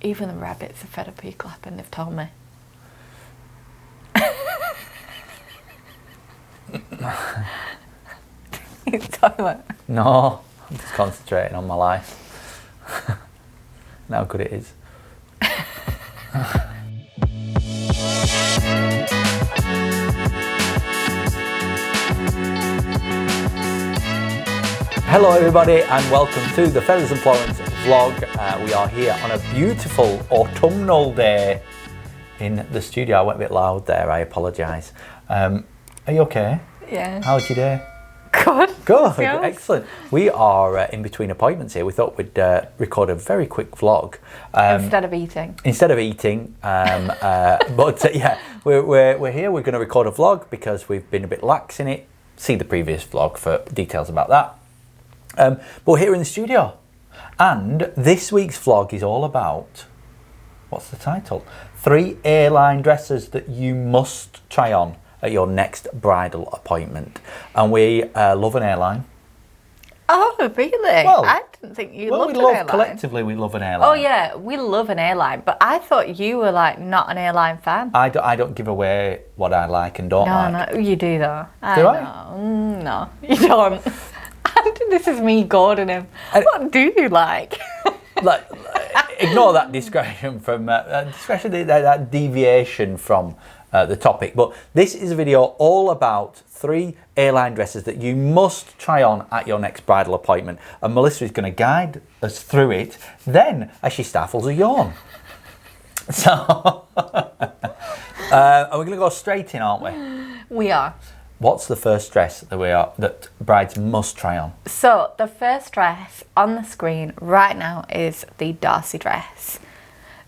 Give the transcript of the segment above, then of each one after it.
Even the rabbits are fed up of you clapping, they've told me. You toilet. No, I'm just concentrating on my life. And how good it is. Hello everybody and welcome to the Feathers and Florence vlog. We are here on a beautiful autumnal day in the studio. I went a bit loud there, I apologise. Are you okay? Yeah. How's your day? Good. Good, excellent. We are in between appointments here. We thought we'd record a very quick vlog. Instead of eating. But yeah, we're here. We're going to record a vlog because we've been a bit lax in it. See the previous vlog for details about that. But we're here in the studio. And this week's vlog is all about, what's the title? 3 airline dresses that you must try on at your next bridal appointment. And we love an airline. Oh, really? Well, I didn't think you loved an airline. Collectively, we love an airline. Oh, yeah, we love an airline. But I thought you were, like, not an airline fan. I don't give away what I like and don't like. No, you do, though. Do I? No, you don't. This is me goading him. What do you like? Ignore that discretion from that deviation from the topic. But this is a video all about 3 airline dresses that you must try on at your next bridal appointment. And Melissa is going to guide us through it. Then, as she stifles a yawn. So, we're going to go straight in, aren't we? We are. What's the first dress that brides must try on? So the first dress on the screen right now is the Darcy dress.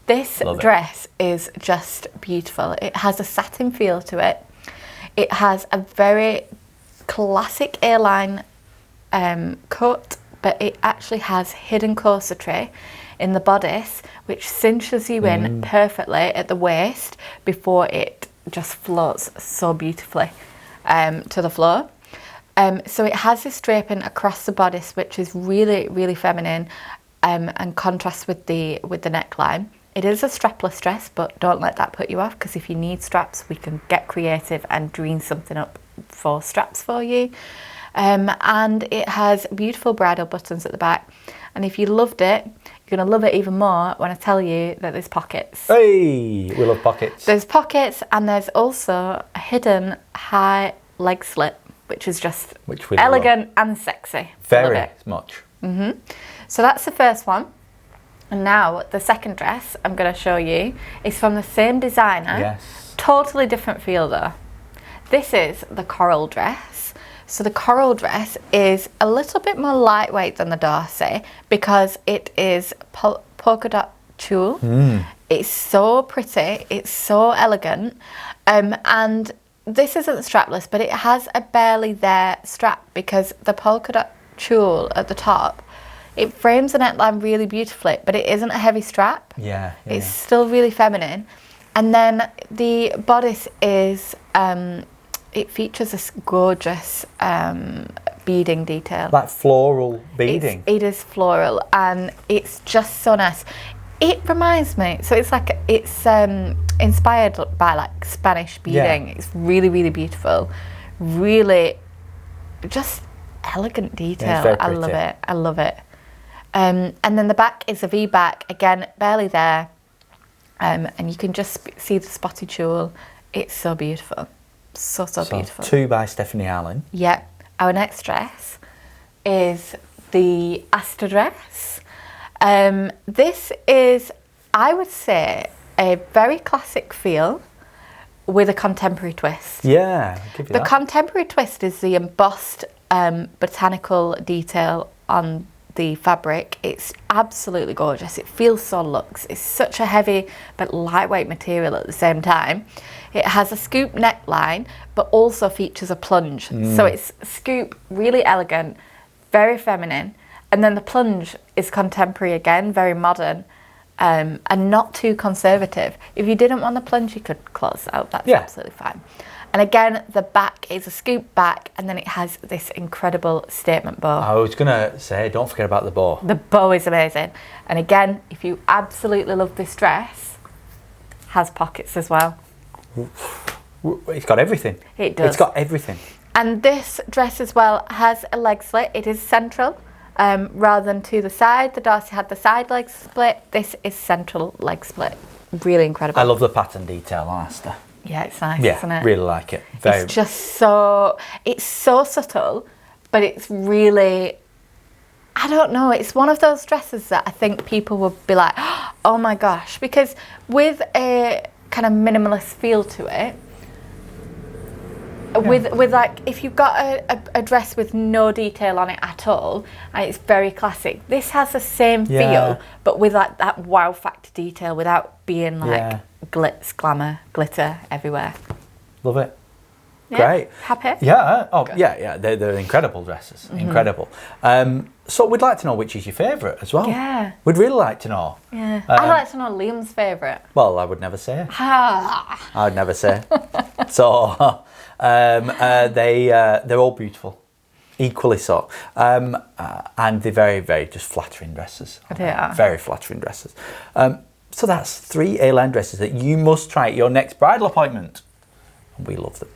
This dress is just beautiful. It has a satin feel to it. It has a very classic airline cut, but it actually has hidden corsetry in the bodice, which cinches you in perfectly at the waist before it just floats so beautifully to the floor. So it has this draping across the bodice, which is really, really feminine and contrasts with the neckline. It is a strapless dress, but don't let that put you off, because if you need straps, we can get creative and dream something up for straps for you. And it has beautiful bridal buttons at the back. And if you loved it, you're going to love it even more when I tell you that there's pockets. Hey, we love pockets. There's pockets, and there's also a hidden high leg slit, which is just elegant and sexy. Very much. So that's the first one. And now the second dress I'm going to show you is from the same designer. Yes. Totally different feel though. This is the coral dress. So the coral dress is a little bit more lightweight than the Darcy because it is polka dot tulle. It's so pretty, it's so elegant, and this isn't strapless, but it has a barely there strap because the polka dot tulle at the top, it frames the neckline really beautifully, but it isn't a heavy strap. It's still really feminine. And then the bodice is it features this gorgeous beading detail. Like floral beading. It is floral, and it's just so nice. It reminds me, so it's inspired by like Spanish beading. It's really, really beautiful. Really just elegant detail. I love it. I love it. And then the back is a V-back, again, barely there. And you can just see the spotty tulle. It's so beautiful. So beautiful. 2 by Stephanie Allen. Yeah. Our next dress is the Astor dress. This is, I would say, a very classic feel with a contemporary twist. Yeah, I'll give you that. The contemporary twist is the embossed botanical detail on the fabric. It's absolutely gorgeous. It feels so luxe. It's such a heavy but lightweight material at the same time. It has a scoop neckline, but also features a plunge. So it's scoop, really elegant, very feminine. And then the plunge is contemporary again, very modern, and not too conservative. If you didn't want the plunge, you could close it out. That's absolutely fine. And again, the back is a scoop back, and then it has this incredible statement bow. I was going to say, don't forget about the bow. The bow is amazing. And again, if you absolutely love this dress, has pockets as well. It's got everything. It does. It's got everything. And this dress as well has a leg slit. It is central rather than to the side. The Darcy had the side leg split. This is central leg split. Really incredible. I love the pattern detail on Asta. Yeah, it's nice, Yeah, isn't it? really like it. It's just so, it's so subtle, but it's really, I don't know, it's one of those dresses that I think people would be like, oh my gosh, because with a kind of minimalist feel to it, with like, if you've got a dress with no detail on it at all, and it's very classic, this has the same feel, but with like that wow factor detail without being like glitz, glamour, glitter everywhere. Love it. Yeah. Great. Happy? Yeah. Oh, Good. yeah. They're incredible dresses. Incredible. So we'd like to know which is your favourite as well. Yeah. We'd really like to know. Yeah. I'd like to know Liam's favourite. Well, I would never say. Ah. I'd never say. So they're all beautiful, equally so, and they're very, very just flattering dresses. They are. Very flattering dresses. So that's 3 A-line dresses that you must try at your next bridal appointment. We love them.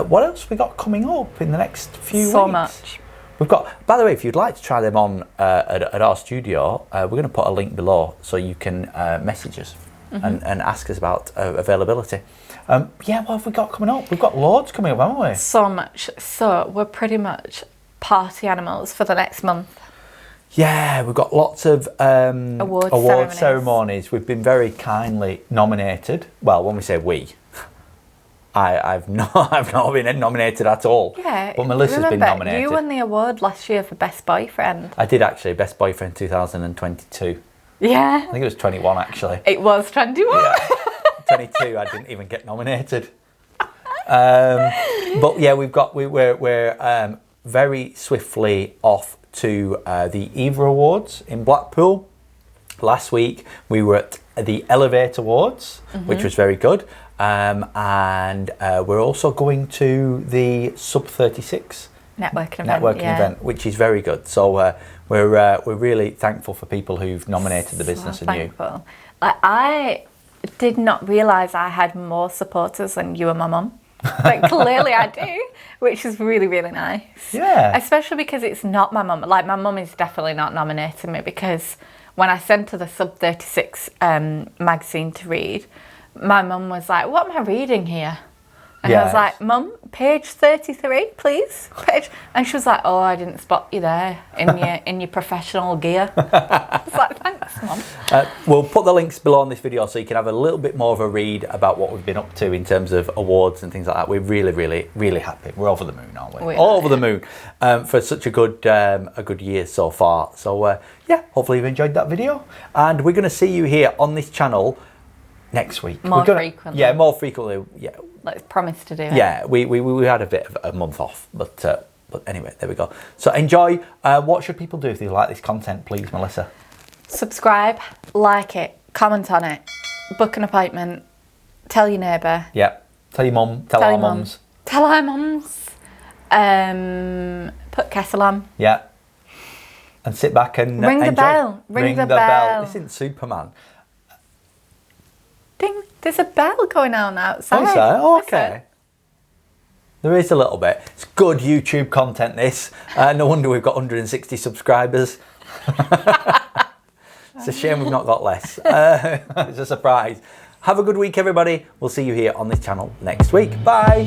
What else we got coming up in the next few weeks? So much. We've got, by the way, if you'd like to try them on at our studio, we're going to put a link below so you can message us and ask us about availability. Yeah, what have we got coming up? We've got loads coming up, haven't we? So much. So we're pretty much party animals for the next month. Yeah, we've got lots of award ceremonies. We've been very kindly nominated. Well, when we say we, I've not been nominated at all. Yeah, but Melissa's been nominated. You won the award last year for Best Boyfriend. I did actually, Best Boyfriend 2022. Yeah. I think it was 21 actually. It was 21. Yeah. 22, I didn't even get nominated. But yeah, we're very swiftly off to the Eva Awards in Blackpool. Last week we were at the Elevate Awards, which was very good. And we're also going to the Sub 36 networking event, which is very good. So we're really thankful for people who've nominated the business and you. Like, I did not realise I had more supporters than you and my mum. But clearly I do, which is really, really nice. Yeah. Especially because it's not my mum. Like, my mum is definitely not nominating me, because when I sent her the Sub 36 magazine to read, my mum was like, what am I reading here? And I was like, Mum, page 33, please. And she was like, oh, I didn't spot you there in your professional gear. I was like, thanks, Mum. We'll put the links below on this video so you can have a little bit more of a read about what we've been up to in terms of awards and things like that. We're really, really, really happy. We're over the moon, aren't we? All over the moon for such a good year so far. So yeah, hopefully you've enjoyed that video. And we're going to see you here on this channel next week. More frequently. Yeah, more frequently. Yeah. Let's promise to do it. Yeah, we had a bit of a month off, but anyway, there we go. So enjoy. What should people do if they like this content, please, Melissa? Subscribe, like it, comment on it, book an appointment, tell your neighbour. Yeah, tell your mum, tell our mums. Tell our mums. Put kettle on. Yeah. And sit back and ring enjoy. The bell. Ring the bell. This isn't Superman. Ding, there's a bell going on outside. Oh, so? Oh, okay. There is a little bit. It's good YouTube content, this. No wonder we've got 160 subscribers. It's a shame we've not got less. It's a surprise. Have a good week, everybody. We'll see you here on this channel next week. Bye.